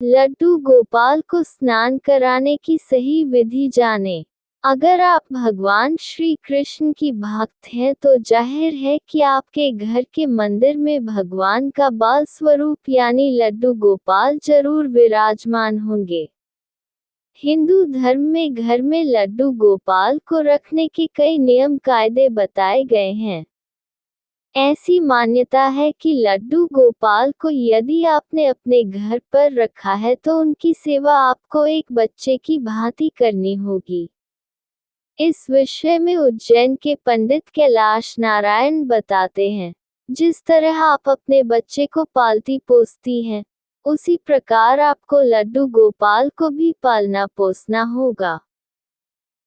लड्डू गोपाल को स्नान कराने की सही विधि जानें। अगर आप भगवान श्री कृष्ण की भक्त हैं तो जाहिर है कि आपके घर के मंदिर में भगवान का बाल स्वरूप यानी लड्डू गोपाल जरूर विराजमान होंगे। हिंदू धर्म में घर में लड्डू गोपाल को रखने के कई नियम कायदे बताए गए हैं। ऐसी मान्यता है कि लड्डू गोपाल को यदि आपने अपने घर पर रखा है तो उनकी सेवा आपको एक बच्चे की भांति करनी होगी। इस विषय में उज्जैन के पंडित कैलाश नारायण बताते हैं, जिस तरह आप अपने बच्चे को पालती पोसती हैं, उसी प्रकार आपको लड्डू गोपाल को भी पालना पोसना होगा।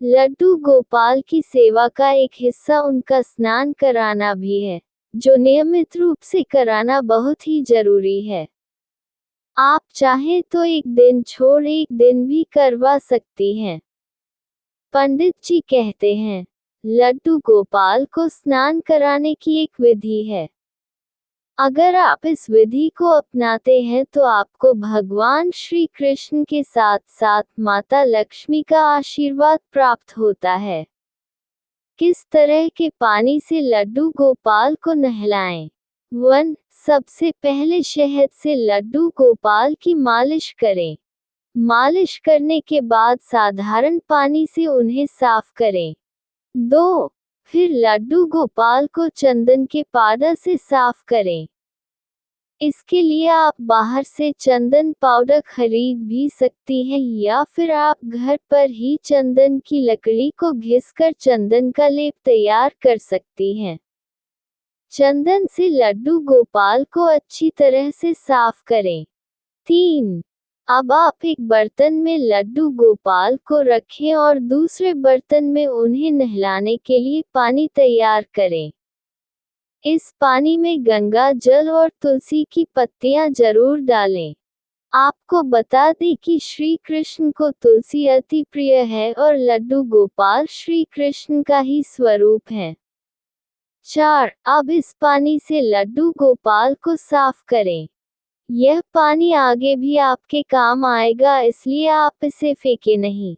लड्डू गोपाल की सेवा का एक हिस्सा उनका स्नान कराना भी है, जो नियमित रूप से कराना बहुत ही जरूरी है। आप चाहें तो एक दिन छोड़ एक दिन भी करवा सकती हैं। पंडित जी कहते हैं, लड्डू गोपाल को स्नान कराने की एक विधि है। अगर आप इस विधि को अपनाते हैं तो आपको भगवान श्री कृष्ण के साथ साथ माता लक्ष्मी का आशीर्वाद प्राप्त होता है। किस तरह के पानी से लड्डू गोपाल को नहलाएं? 1. सबसे पहले शहद से लड्डू गोपाल की मालिश करें। मालिश करने के बाद साधारण पानी से उन्हें साफ करें। 2. फिर लड्डू गोपाल को चंदन के पाउडर से साफ करें। इसके लिए आप बाहर से चंदन पाउडर खरीद भी सकती हैं या फिर आप घर पर ही चंदन की लकड़ी को घिसकर चंदन का लेप तैयार कर सकती हैं। चंदन से लड्डू गोपाल को अच्छी तरह से साफ करें। 3. अब आप एक बर्तन में लड्डू गोपाल को रखें और दूसरे बर्तन में उन्हें नहलाने के लिए पानी तैयार करें। इस पानी में गंगा जल और तुलसी की पत्तियां जरूर डालें। आपको बता दें कि श्री कृष्ण को तुलसी अति प्रिय है और लड्डू गोपाल श्री कृष्ण का ही स्वरूप है। 4. अब इस पानी से लड्डू गोपाल को साफ करें। यह पानी आगे भी आपके काम आएगा, इसलिए आप इसे फेंके नहीं।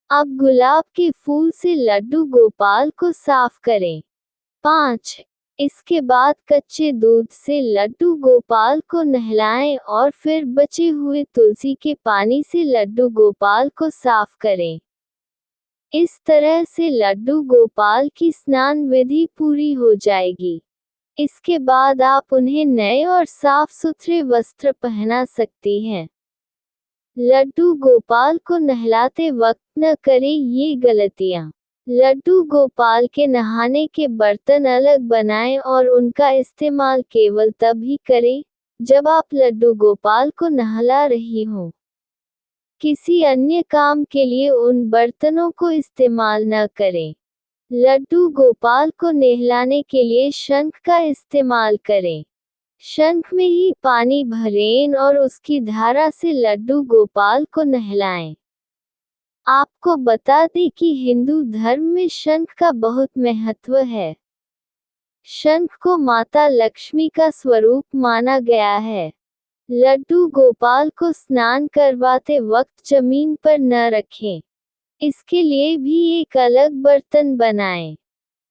अब गुलाब के फूल से लड्डू गोपाल को साफ करें। 5. इसके बाद कच्चे दूध से लड्डू गोपाल को नहलाएं और फिर बचे हुए तुलसी के पानी से लड्डू गोपाल को साफ करें। इस तरह से लड्डू गोपाल की स्नान विधि पूरी हो जाएगी। इसके बाद आप उन्हें नए और साफ सुथरे वस्त्र पहना सकती हैं। लड्डू गोपाल को नहलाते वक्त न करें ये गलतियां। लड्डू गोपाल के नहाने के बर्तन अलग बनाएं और उनका इस्तेमाल केवल तब ही करें जब आप लड्डू गोपाल को नहला रही हों। किसी अन्य काम के लिए उन बर्तनों को इस्तेमाल न करें। लड्डू गोपाल को नहलाने के लिए शंख का इस्तेमाल करें। शंख में ही पानी भरें और उसकी धारा से लड्डू गोपाल को नहलाएं। आपको बता दें कि हिंदू धर्म में शंख का बहुत महत्व है। शंख को माता लक्ष्मी का स्वरूप माना गया है। लड्डू गोपाल को स्नान करवाते वक्त जमीन पर न रखें। इसके लिए भी एक अलग बर्तन बनाएं।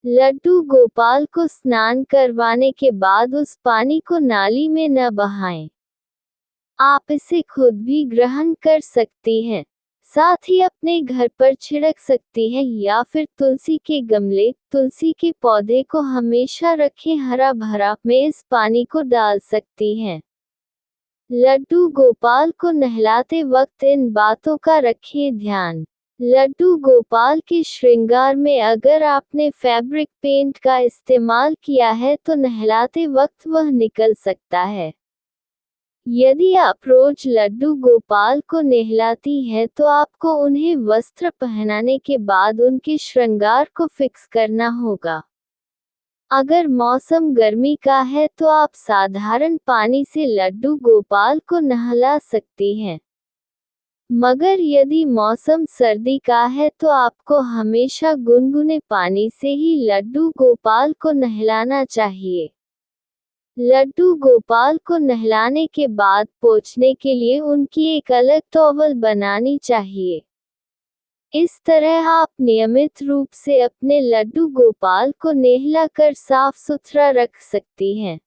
लड्डू गोपाल को स्नान करवाने के बाद उस पानी को नाली में न बहाएं। आप इसे खुद भी ग्रहण कर सकती हैं, साथ ही अपने घर पर छिड़क सकती हैं या फिर तुलसी के गमले, तुलसी के पौधे को हमेशा रखें हरा भरा में इस पानी को डाल सकती हैं। लड्डू गोपाल को नहलाते वक्त इन बातों का रखें ध्यान। लड्डू गोपाल के श्रृंगार में अगर आपने फैब्रिक पेंट का इस्तेमाल किया है तो नहलाते वक्त वह निकल सकता है। यदि आप रोज लड्डू गोपाल को नहलाती हैं तो आपको उन्हें वस्त्र पहनाने के बाद उनके श्रृंगार को फिक्स करना होगा। अगर मौसम गर्मी का है तो आप साधारण पानी से लड्डू गोपाल को नहला सकती हैं। मगर यदि मौसम सर्दी का है तो आपको हमेशा गुनगुने पानी से ही लड्डू गोपाल को नहलाना चाहिए। लड्डू गोपाल को नहलाने के बाद पोंछने के लिए उनकी एक अलग टॉवल बनानी चाहिए। इस तरह आप नियमित रूप से अपने लड्डू गोपाल को नहला कर साफ सुथरा रख सकती हैं।